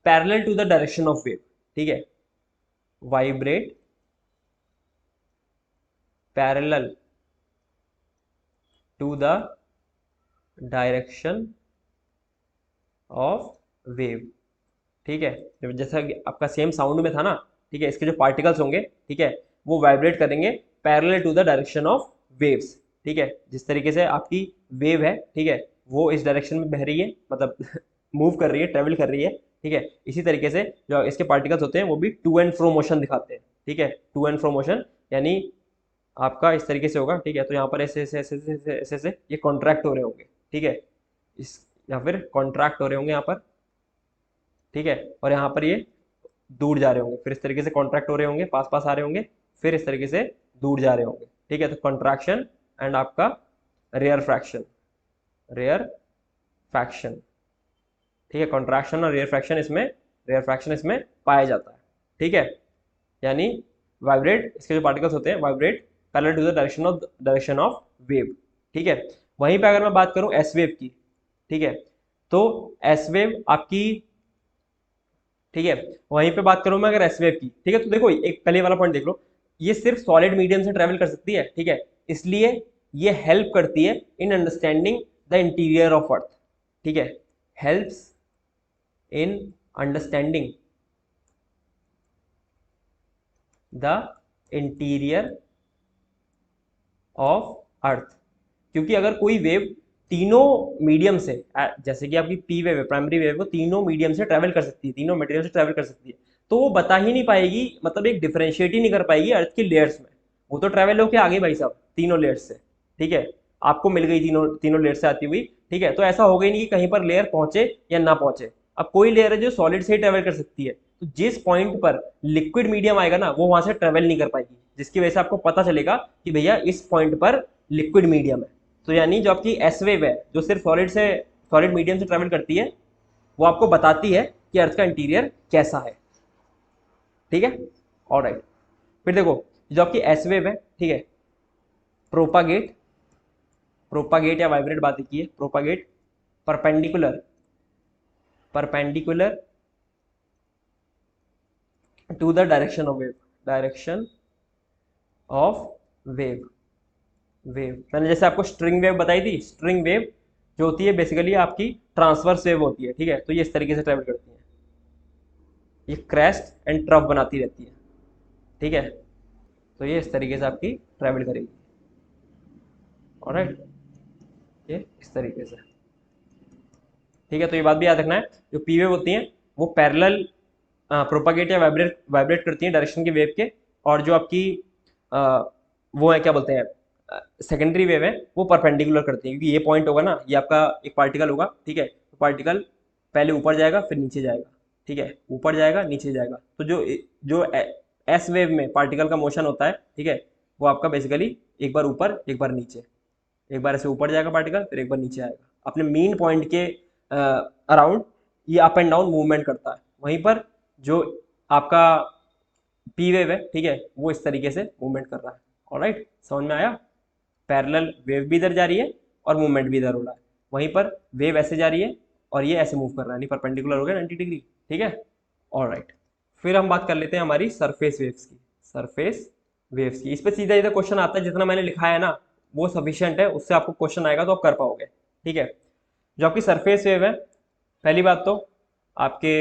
parallel to the direction of wave. ठीक है, vibrate parallel to the direction of wave. ठीक है, जैसा कि आपका सेम साउंड में था ना, ठीक है, इसके जो पार्टिकल्स होंगे, ठीक है, वो वाइब्रेट करेंगे parallel to the direction of waves. ठीक है, जिस तरीके से आपकी वेव है, ठीक है, वो इस डायरेक्शन में बह रही है, मतलब मूव कर रही है, ट्रेवल कर रही है। ठीक है, इसी तरीके से जो इसके पार्टिकल्स होते हैं वो भी टू एंड फ्रो मोशन दिखाते हैं। ठीक है, टू एंड फ्रो मोशन यानी आपका इस तरीके से होगा। ठीक है, तो यहाँ पर ऐसे ऐसे ऐसे ऐसे ऐसे ऐसे ये कॉन्ट्रैक्ट हो रहे होंगे। ठीक है, इस या फिर कॉन्ट्रैक्ट हो रहे होंगे यहाँ पर। ठीक है, और यहाँ पर ये दूर जा रहे होंगे, फिर इस तरीके से कॉन्ट्रैक्ट हो रहे होंगे, पास पास आ रहे होंगे, फिर इस तरीके से दूर जा रहे होंगे। ठीक है, तो कॉन्ट्रैक्शन एंड आपका रेयर फ्रैक्शन, रेयर फ्रैक्शन। ठीक है, कॉन्ट्रैक्शन और रेयर फ्रैक्शन इसमें पाया जाता है। ठीक है, यानी वाइब्रेट, इसके जो पार्टिकल्स होते हैं vibrate parallel to the direction of wave. ठीक है, वहीं पे अगर मैं बात करूं एस वेव की, ठीक है, तो एस वेव आपकी, ठीक है, वहीं पे बात करूं मैं अगर एस वेव की, ठीक है, तो देखो एक पहले वाला पॉइंट देख लो, ये सिर्फ सॉलिड मीडियम से ट्रेवल कर सकती है। ठीक है, इसलिए ये हेल्प करती है in understanding the interior of earth. ठीक है, helps in understanding the interior of earth. क्योंकि अगर कोई वेव तीनों मीडियम से, जैसे कि आपकी पी वेव है, प्राइमरी वेव, वो तीनों मीडियम से ट्रेवल कर सकती है, तीनों मटेरियल से ट्रेवल कर सकती है, तो वो बता ही नहीं पाएगी, मतलब एक डिफरेंशिएट ही नहीं कर पाएगी अर्थ की लेयर्स में। वो तो ट्रेवल होके आ गई भाई साहब तीनों लेयर्स से। ठीक है, आपको मिल गई तीनों तीनों लेयर से आती हुई। ठीक है, तो ऐसा हो गई नहीं कि कहीं पर लेयर पहुंचे या ना पहुंचे। अब कोई लेयर है जो सॉलिड से ही ट्रेवल कर सकती है, तो जिस पॉइंट पर लिक्विड मीडियम आएगा ना वो वहां से ट्रेवल नहीं कर पाएगी, जिसकी वजह से आपको पता चलेगा कि भैया इस पॉइंट पर लिक्विड मीडियम है। तो यानी जो आपकी एस वेव है जो सिर्फ सॉलिड मीडियम से ट्रेवल करती है, वो आपको बताती है कि अर्थ का इंटीरियर कैसा है। ठीक है, ऑलराइट। फिर देखो जो आपकी एस वेव है, ठीक है, प्रोपागेट प्रोपागेट या वाइब्रेट बात की है, propagate perpendicular perpendicular to the direction of wave, direction of wave. मैंने जैसे आपको स्ट्रिंग वेव बताई थी, स्ट्रिंग वेव जो होती है बेसिकली आपकी ट्रांसवर्स वेव होती है। ठीक है, तो ये इस तरीके से ट्रेवल करती है, ये क्रेस्ट एंड ट्रफ बनाती रहती है। ठीक है, तो ये इस तरीके से आपकी ट्रेवल करेगी। ऑलराइट, ये इस तरीके से। ठीक है, तो ये बात भी याद रखना है, जो पी वेव होती हैं वो पैरेलल प्रोपागेट या वाइब्रेट करती हैं डायरेक्शन के वेव के, और जो आपकी वो है क्या बोलते हैं सेकेंडरी वेव है वो परपेंडिकुलर करती है। क्योंकि ये पॉइंट होगा ना, ये आपका एक पार्टिकल होगा। ठीक है, तो पार्टिकल पहले ऊपर जाएगा फिर नीचे जाएगा। ठीक है, ऊपर जाएगा नीचे जाएगा, तो जो जो एस वेव में पार्टिकल का मोशन होता है, ठीक है, वो आपका बेसिकली एक बार ऊपर एक बार नीचे, एक बार ऐसे ऊपर जाएगा पार्टिकल फिर एक बार नीचे आएगा, अपने मेन पॉइंट के अराउंड ये अप एंड डाउन मूवमेंट करता है। वहीं पर जो आपका पी वेव है, ठीक है, वो इस तरीके से मूवमेंट कर रहा है। ऑलराइट, समझ में आया? पैरेलल वेव भी इधर जा रही है और मूवमेंट भी इधर हो रहा है। वहीं पर वेव ऐसे जा रही है और ये ऐसे मूव कर रहा है, यानी परपेंडिकुलर हो गया 90 डिग्री। ठीक है, ऑलराइट। फिर हम बात कर लेते हैं हमारी सरफेस वेव्स की, सरफेस वेव्स की। इस पर सीधा सीधा क्वेश्चन आता है, जितना मैंने लिखा है ना वो सफिशियंट है, उससे आपको क्वेश्चन आएगा तो आप कर पाओगे। ठीक है। जो आपकी सरफेस वेव है, पहली बात तो आपके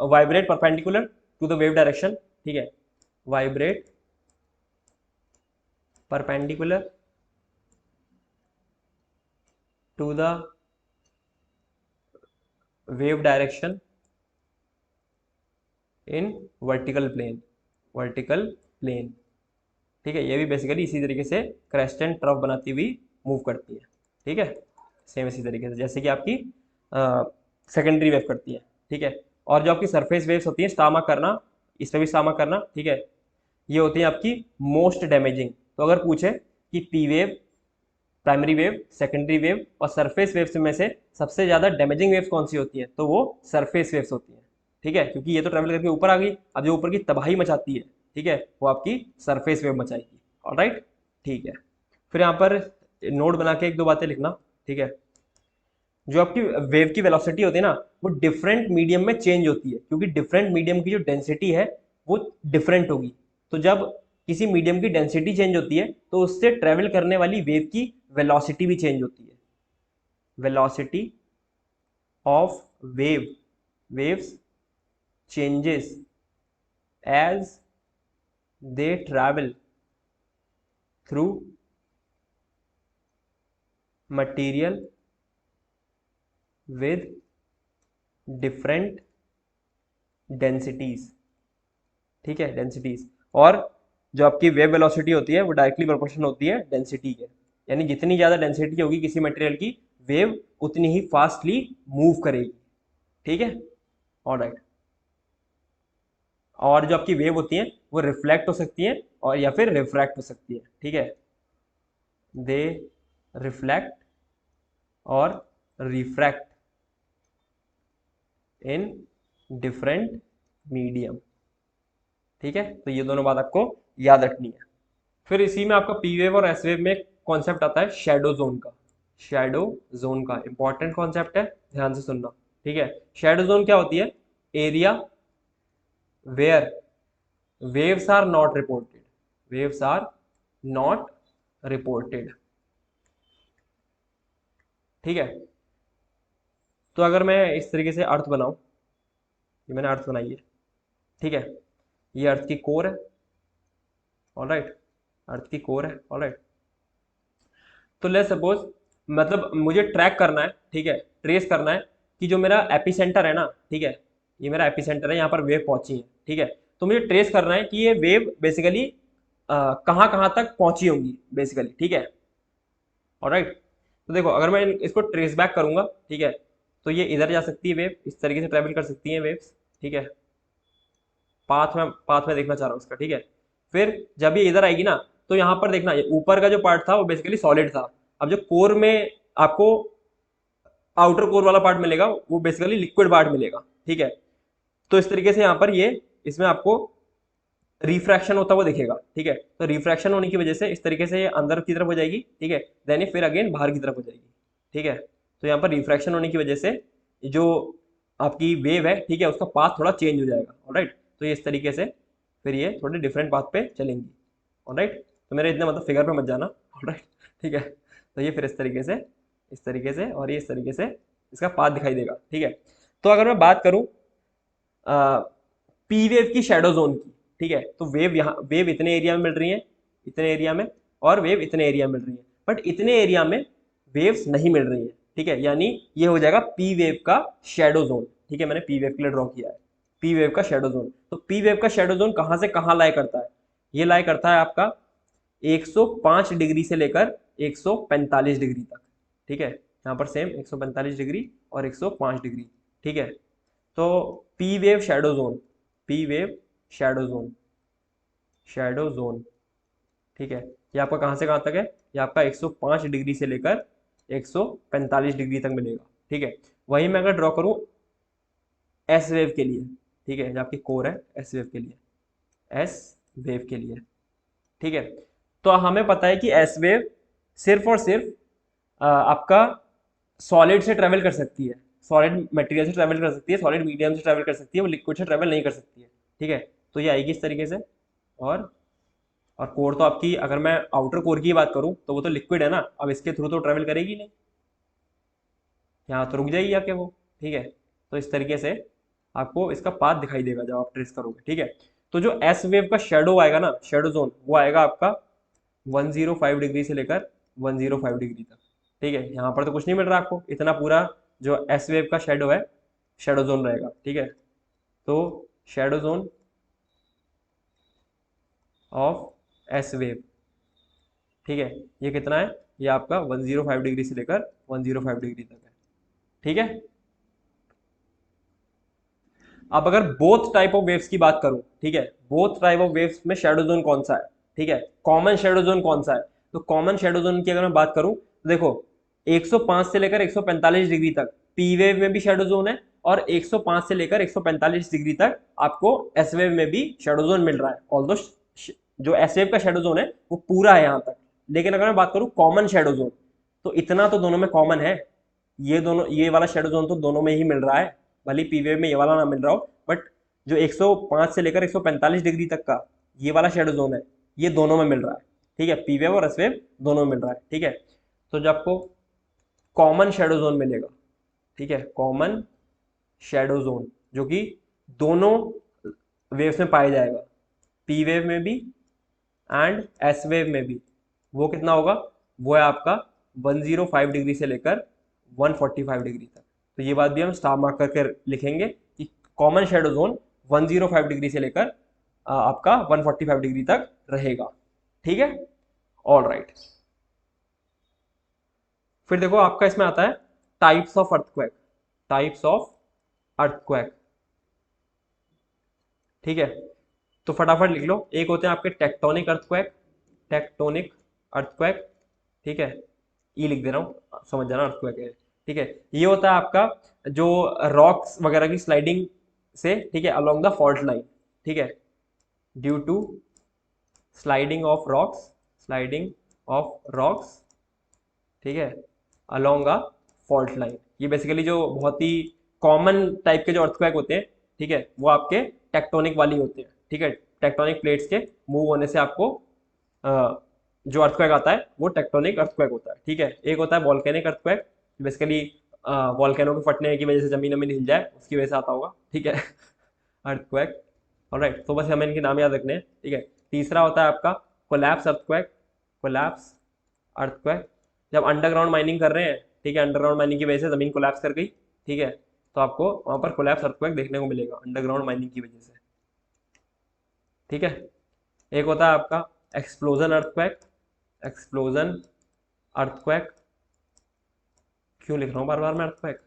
vibrate perpendicular to the wave direction, ठीक है, vibrate perpendicular to the wave direction in vertical plane, vertical plane, ठीक है। ये भी बेसिकली इसी तरीके से क्रेस्ट एंड ट्रफ बनाती हुई मूव करती है, ठीक है, सेम इसी तरीके से जैसे कि आपकी सेकेंडरी वेव करती है, ठीक है। और जो आपकी सरफेस वेव्स होती है, स्टामा करना, इस पर भी स्टामा करना, ठीक है, ये होती है आपकी मोस्ट डैमेजिंग। तो अगर पूछे कि P wave, primary wave, secondary wave और सरफेस वेव्स में से सबसे ज़्यादा डैमेजिंग वेव्स कौन सी होती है, तो वो सरफेस वेव्स होती हैं, ठीक है, क्योंकि ये तो ट्रेवल करके ऊपर आ गई, अब जो ऊपर की तबाही मचाती है, ठीक है, वो आपकी सरफेस वेव मचाएगी। ऑलराइट, ठीक है। फिर यहाँ पर नोट बना के एक दो बातें लिखना, ठीक है। जो आपकी वेव की वेलोसिटी होती है ना, वो डिफरेंट मीडियम में चेंज होती है, क्योंकि डिफरेंट मीडियम की जो डेंसिटी है वो डिफरेंट होगी। तो जब किसी मीडियम की डेंसिटी चेंज होती है तो उससे ट्रेवल करने वाली वेव की वेलोसिटी भी चेंज होती है। Velocity of waves changes as they travel through material with different densities, ठीक है, डेंसिटीज। और जो आपकी वेव वेलोसिटी होती है वो डायरेक्टली प्रोपोर्शनल होती है डेंसिटी के, यानी जितनी ज़्यादा डेंसिटी होगी किसी मटेरियल की, वेव उतनी ही फास्टली मूव करेगी, ठीक है। ऑलराइट, और जो आपकी वेव होती है वो रिफ्लेक्ट हो सकती है और या फिर रिफ्रैक्ट हो सकती है, ठीक है, दे रिफ्लेक्ट और रिफ्रैक्ट इन डिफरेंट मीडियम, ठीक है। तो ये दोनों बात आपको याद रखनी है। फिर इसी में आपका पी वेव और एस वेव में कॉन्सेप्ट आता है शैडो जोन का। शैडो जोन का इंपॉर्टेंट कॉन्सेप्ट है, ध्यान से सुनना, ठीक है। शैडो जोन क्या होती है? Area where waves are not reported, waves are not reported, ठीक है। तो अगर मैं इस तरीके से अर्थ बनाऊं, ये मैंने अर्थ बनाई है, ठीक है, ये अर्थ की कोर है, ऑलराइट, अर्थ की कोर है, ऑलराइट। तो लेट सपोज, मतलब मुझे ट्रैक करना है, ठीक है, ट्रेस करना है कि जो मेरा एपिसेंटर है ना, ठीक है, ये मेरा एपिसेंटर है, यहाँ पर वेव पहुंची है, ठीक है। तो मुझे ट्रेस करना है कि ये वेव बेसिकली कहाँ कहाँ तक पहुंची होंगी बेसिकली, ठीक है, ऑलराइट। तो देखो, अगर मैं इसको ट्रेस बैक करूंगा, ठीक है, तो ये इधर जा सकती है वेव, इस तरीके से ट्रेवल कर सकती है वेव्स, ठीक है, पाथ में देखना चाह रहा हूँ इसका, ठीक है। फिर जब ये इधर आएगी ना, तो यहाँ पर देखना, ये ऊपर का जो पार्ट था वो बेसिकली सॉलिड था। अब जो कोर में आपको आउटर कोर वाला पार्ट मिलेगा वो बेसिकली लिक्विड पार्ट मिलेगा, ठीक है। तो इस तरीके से यहाँ पर ये इसमें आपको रिफ्रैक्शन होता हुआ दिखेगा, ठीक है। तो रिफ्रैक्शन होने की वजह से इस तरीके से ये अंदर की तरफ हो जाएगी, ठीक है, देन फिर अगेन बाहर की तरफ हो जाएगी, ठीक है। तो यहाँ पर रिफ्रैक्शन होने की वजह से जो आपकी वेव है, ठीक है, उसका पाथ थोड़ा चेंज हो जाएगा, ऑलराइट। तो ये इस तरीके से फिर ये थोड़े डिफरेंट पाथ पे चलेंगी, ऑलराइट। तो मेरे इतने मतलब फिगर पे मत जाना, ऑलराइट, ठीक है। तो ये फिर इस तरीके से, इस तरीके से और ये इस तरीके से इसका पाथ दिखाई देगा, ठीक है। तो अगर मैं बात करूं पी वेव की शैडो जोन की, ठीक है, तो वेव यहाँ, वेव इतने एरिया में मिल रही है, इतने एरिया में, और वेव इतने एरिया में मिल रही है, बट इतने एरिया में वेव्स नहीं मिल रही है, ठीक है, यानी ये हो जाएगा पी वेव का शैडो जोन, ठीक है। मैंने पी वेव के लिए ड्रॉ किया है पी वेव का शैडो जोन। तो पी वेव का शैडो जोन कहाँ से कहाँ लाई करता है? ये लाई करता है आपका 105 डिग्री से लेकर 145 डिग्री तक, ठीक है। यहाँ पर सेम 145 डिग्री और 105 डिग्री, ठीक है। तो P wave shadow zone, P wave shadow zone, shadow zone, ठीक है, ये आपका कहाँ से कहाँ तक है? ये आपका 105 डिग्री से लेकर 145 डिग्री तक मिलेगा, ठीक है। वहीं मैं अगर ड्रॉ करूँ एस वेव के लिए, ठीक है, जो आपकी कोर है एस वेव के लिए, एस वेव के लिए, ठीक है। तो हमें पता है कि एस वेव सिर्फ और सिर्फ आपका सॉलिड से ट्रेवल कर सकती है, सॉलिड मटेरियल से ट्रेवल कर सकती है, सॉलिड मीडियम से ट्रेवल कर सकती है, वो लिक्विड से ट्रेवल नहीं कर सकती है, ठीक है। तो ये आएगी इस तरीके से। और कोर तो आपकी, अगर मैं आउटर कोर की बात करूं तो वो तो लिक्विड है ना, अब इसके थ्रू तो ट्रेवल करेगी नहीं, यहाँ तो रुक जाएगी आके वो, ठीक है। तो इस तरीके से आपको इसका पाथ दिखाई देगा जब आप ट्रेस करोगे, ठीक है। तो जो एस वेव का शेडो आएगा ना, शेडो जोन, वो आएगा आपका 105 डिग्री से लेकर 105 डिग्री तक, ठीक है। यहाँ पर तो कुछ नहीं मिल रहा आपको, इतना पूरा जो एस वेव का शेडो है, शेडो जोन रहेगा, ठीक है। तो shadow zone of S wave, ठीक है, ये कितना है, ये आपका 105 डिग्री से लेकर 105 डिग्री तक है, ठीक है। अब अगर बोथ टाइप ऑफ वेव्स की बात करूं, ठीक है, बोथ टाइप ऑफ वेव्स में शेडो जोन कौन सा है, ठीक है, कॉमन शेडो जोन कौन सा है, तो कॉमन शेडो जोन की अगर मैं बात करूं तो देखो 105 से लेकर 145 डिग्री तक पी वेव में भी शेडो जोन है, और 105 से लेकर 145 डिग्री तक आपको एस वेव में भी शेडो जोन मिल रहा है। ऑल्दो जो एस वेव का शेडो जोन है वो पूरा है यहाँ तक, लेकिन अगर मैं बात करूं कॉमन शेडो जोन, तो इतना तो दोनों में कॉमन है, ये दोनों, ये वाला शेडो जोन तो दोनों में ही मिल रहा है, भले पी वेव में ये वाला ना मिल रहा हो, बट जो 105 से लेकर 145 डिग्री तक का ये वाला शेडो जोन है, ये दोनों में मिल रहा है, ठीक है, पी वेव और एस वेव दोनों में मिल रहा है, ठीक है। तो जब आपको कॉमन शेडो जोन मिलेगा, ठीक है, कॉमन शेडो जोन जो कि दोनों वेव्स में पाया जाएगा, पी वेव में भी एंड एस वेव में भी, वो कितना होगा, वो है आपका 105 डिग्री से लेकर 145 डिग्री तक। तो ये बात भी हम स्टार मार्क करके लिखेंगे कि कॉमन शेडो जोन 105 डिग्री से लेकर आपका 145 डिग्री तक रहेगा, ठीक है। ऑल राइट, फिर देखो आपका इसमें आता है types of earthquake, types of earthquake, ठीक है। तो फटाफट लिख लो, एक होते हैं आपके टेक्टोनिक अर्थक्वेक, टेक्टोनिक अर्थक्वेक, ठीक है, ई लिख दे रहा हूँ, समझ जाना अर्थक्वेक है, ठीक है। ये होता है आपका जो रॉक्स वगैरह की स्लाइडिंग से, ठीक है, अलोंग द फॉल्ट लाइन, ठीक है, due to sliding of rocks, sliding of rocks, ठीक है, अलोंग अ फॉल्ट लाइन। ये बेसिकली जो बहुत ही कॉमन टाइप के जो अर्थक्वेक होते हैं, ठीक है, वो आपके टेक्टोनिक वाली होते हैं, ठीक है, टेक्टोनिक प्लेट्स के मूव होने से आपको जो अर्थक्वेक आता है वो टेक्टोनिक अर्थक्वेक होता है, ठीक है। एक होता है वॉल्केनिक अर्थक्वेक, बेसिकली वॉल्केनो के फटने की वजह से जमीन जमीन हिल जाए, उसकी वजह से आता होगा, ठीक है, अर्थक्वेक। ऑलराइट, तो बस हमें इनके नाम याद रखने हैं, ठीक है। तीसरा होता है आपका कोलैप्स अर्थक्वेक, कोलैप्स अर्थक्वेक, जब अंडरग्राउंड माइनिंग कर रहे हैं, ठीक है, अंडरग्राउंड माइनिंग की वजह से जमीन कोलैप्स कर गई, ठीक है, तो आपको वहां पर कोलैप्स अर्थक्वेक देखने को मिलेगा अंडरग्राउंड माइनिंग की वजह से, ठीक है। एक होता है आपका एक्सप्लोजन अर्थक्वेक, एक्सप्लोजन अर्थक्वेक, क्यों लिख रहा हूँ बार बार मैं अर्थक्वेक,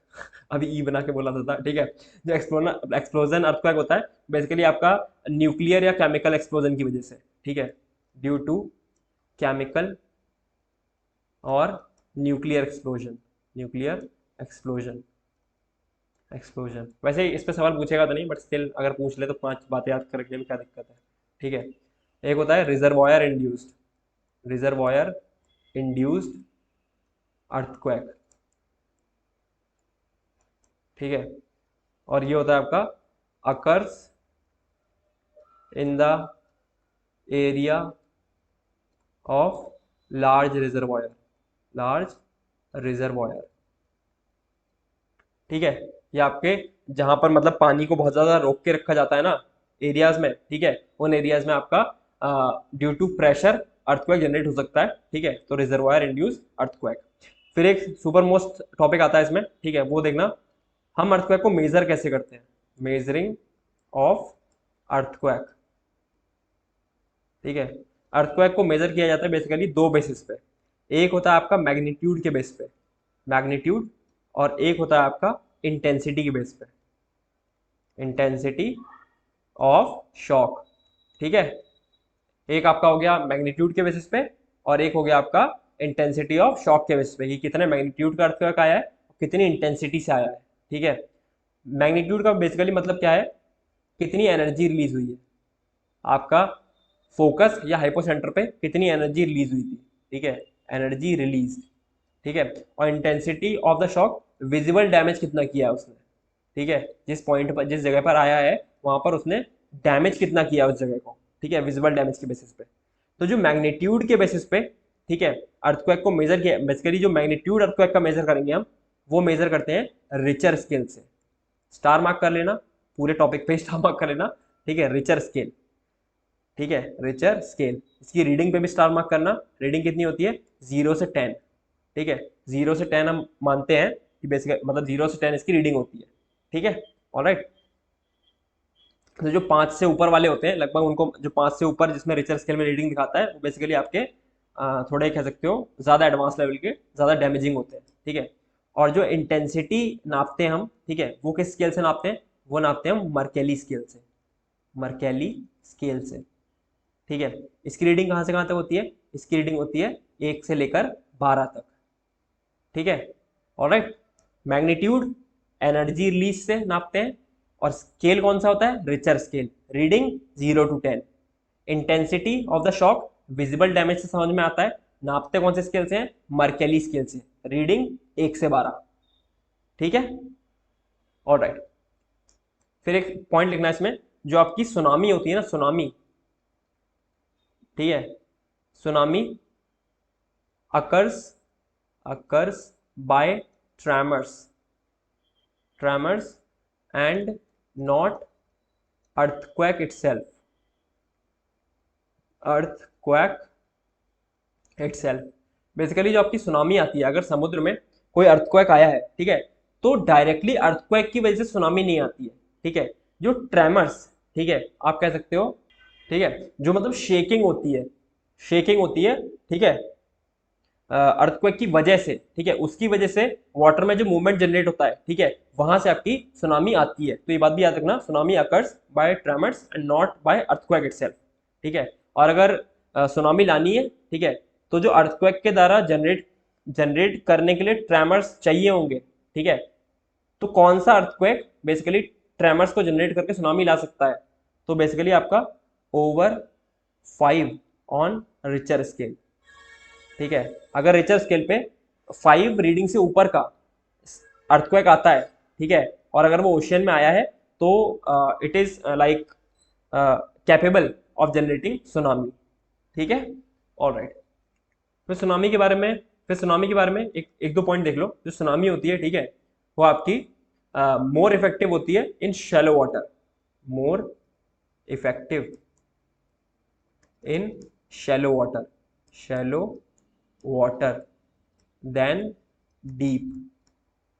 अभी ई बना के बोला था, ठीक है। जो एक्सप्लोजन अर्थक्वेक होता है बेसिकली आपका न्यूक्लियर या केमिकल एक्सप्लोजन की वजह से, ठीक है, ड्यू टू केमिकल और nuclear explosion, nuclear explosion, explosion. वैसे इस पे सवाल पूछेगा तो नहीं, बट स्टिल अगर पूछ ले तो 5 बातें याद करके भी क्या दिक्कत है, ठीक है। एक होता है reservoir induced, reservoir induced earthquake, ठीक है, और ये होता है आपका occurs in the area of large reservoir, large reservoir, ठीक है। ये आपके जहां पर मतलब पानी को बहुत ज्यादा रोक के रखा जाता है ना एरियाज में, ठीक है, उन एरियाज में आपका due to pressure earthquake generate हो सकता है, ठीक है, तो रिजर्वॉयर इंड्यूस अर्थक्वेक। फिर एक सुपर मोस्ट टॉपिक आता है इसमें, ठीक है, वो देखना, हम अर्थक्वेक को मेजर कैसे करते हैं, मेजरिंग ऑफ अर्थक्वेक, ठीक है। अर्थक्वेक को मेजर किया जाता है बेसिकली 2 बेसिस पे, एक होता है आपका मैग्नीट्यूड के बेस पे, मैग्नीट्यूड, और एक होता है आपका इंटेंसिटी के बेस पे, इंटेंसिटी ऑफ शॉक, ठीक है। एक आपका हो गया मैग्नीट्यूड के बेसिस पे, और एक हो गया आपका इंटेंसिटी ऑफ शॉक के बेसिस पे, कि कितने मैग्नीट्यूड का अर्थक्वेक आया है, कितनी इंटेंसिटी से आया है, ठीक है। मैग्नीट्यूड का बेसिकली मतलब क्या है, कितनी एनर्जी रिलीज हुई है, आपका फोकस या हाइपोसेंटर पे कितनी एनर्जी रिलीज हुई थी, ठीक है, एनर्जी रिलीज, ठीक है। और intensity of the shock, visible damage कितना किया है उसने, ठीक है, जिस पॉइंट पर, जिस जगह पर आया है वहां पर उसने डैमेज कितना किया उस जगह को, ठीक है, विजिबल डैमेज के बेसिस पे। तो जो मैग्नीट्यूड के बेसिस पे, ठीक है, अर्थक्वेक को मेजर किया, बेसिकली जो मैग्नीट्यूड अर्थक्वेक का मेजर करेंगे हम, वो मेजर करते हैं रिचर स्केल से। स्टार मार्क कर लेना, पूरे टॉपिक पे स्टार मार्क कर लेना, ठीक है, रिचर स्केल, ठीक है, रिचर स्केल। इसकी रीडिंग पे भी स्टार मार्क करना, रीडिंग कितनी होती है 0 से 10, ठीक है, 0 से 10 हम मानते हैं कि बेसिक मतलब 0 से 10 इसकी रीडिंग होती है, ठीक है, ऑलराइट। तो जो 5 से ऊपर वाले होते हैं लगभग उनको, जो 5 से ऊपर जिसमें रिचर स्केल में रीडिंग दिखाता है वो बेसिकली आपके थोड़े कह सकते हो ज़्यादा एडवांस लेवल के, ज़्यादा डैमेजिंग होते हैं, ठीक है। और जो इंटेंसिटी नापते हैं हम, ठीक है, वो किस स्केल से नापते हैं, वो नापते हैं हम मर्केली स्केल से, मर्केली स्केल से, ठीक है। इसकी रीडिंग कहाँ से कहाँ तक होती है, इसकी रीडिंग होती है 1 से लेकर 12 तक, ठीक है, ऑलराइट। मैग्नीट्यूड एनर्जी रिलीज से नापते हैं, और स्केल कौन सा होता है, Richter scale, reading 0 to 10। Intensity of the shock visible damage से समझ में आता है, नापते कौन से स्केल से हैं, मर्केली स्केल से, रीडिंग 1 से 12, ठीक है, ऑलराइट। फिर एक पॉइंट लिखना है इसमें, जो आपकी सुनामी होती है ना, सुनामी, ठीक है, tsunami occurs by tremors and not earthquake itself, basically जो आपकी सुनामी आती है, अगर समुद्र में कोई अर्थक्वेक आया है, ठीक है, तो डायरेक्टली अर्थक्वेक की वजह से सुनामी नहीं आती है, ठीक है। जो ट्रेमर्स, ठीक है, आप कह सकते हो, ठीक है, जो मतलब शेकिंग होती है, ठीक है, अर्थक्वेक की वजह से, ठीक है, उसकी वजह से वाटर में जो मूवमेंट जनरेट होता है, ठीक है, वहां से आपकी सुनामी आती है। तो ये बात भी याद रखना, tsunami occurs by tremors and not by earthquake itself, ठीक है। और अगर सुनामी लानी है, ठीक है, तो जो अर्थक्वेक के द्वारा जनरेट करने के लिए ट्रेमर्स चाहिए होंगे, ठीक है, तो कौन सा अर्थक्वेक बेसिकली ट्रेमर्स को जनरेट करके सुनामी ला सकता है, तो बेसिकली आपका ओवर 5 ऑन रिचर स्केल, ठीक है। अगर रिचर स्केल पे 5 रीडिंग से ऊपर का अर्थक्वेक आता है, ठीक है, और अगर वो ओशियन में आया है, तो it is like capable of generating tsunami, ठीक है, ऑलराइट। फिर सुनामी के बारे में एक दो पॉइंट देख लो। जो सुनामी होती है, ठीक है, वो आपकी मोर इफेक्टिव होती है in shallow water, more effective in shallow water then deep.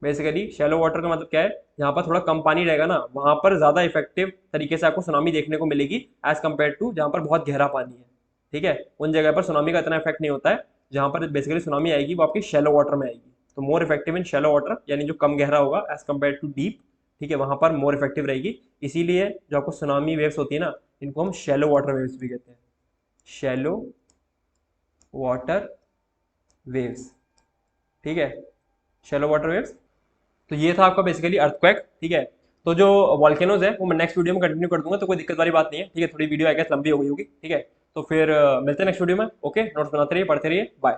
Basically shallow water का मतलब क्या है, यहाँ पर थोड़ा कम पानी रहेगा ना, वहां पर ज्यादा इफेक्टिव तरीके से आपको सुनामी देखने को मिलेगी एज कम्पेयर टू जहाँ पर बहुत गहरा पानी है, ठीक है। उन जगह पर सुनामी का इतना इफेक्ट नहीं होता है, जहाँ पर बेसिकली सुनामी आएगी वो आपकी शैलो वाटर में आएगी। तो मोर इफेक्टिव इन शैलो वाटर, यानी जो कम गहरा होगा एज कम्पेयर टू डीप, ठीक है, वहां पर मोर इफेक्टिव रहेगी। इसीलिए जो आपको सुनामी वेव्स होती है ना, इनको हम शैलो वाटर वेव्स भी कहते हैं, शैलो वाटर वेव्स, ठीक है, शैलो वाटर वेव्स। तो ये था आपका बेसिकली अर्थक्वेक, ठीक है। तो जो वॉल्केनोज है वो मैं नेक्स्ट वीडियो में कंटिन्यू कर दूंगा, तो कोई दिक्कत वाली बात नहीं है, ठीक है। थोड़ी वीडियो आई गेस लंबी हो गई होगी, ठीक है। तो फिर मिलते हैं नेक्स्ट वीडियो में, ओके। नोट्स बनाते रहिए, पढ़ते रहिए, बाय।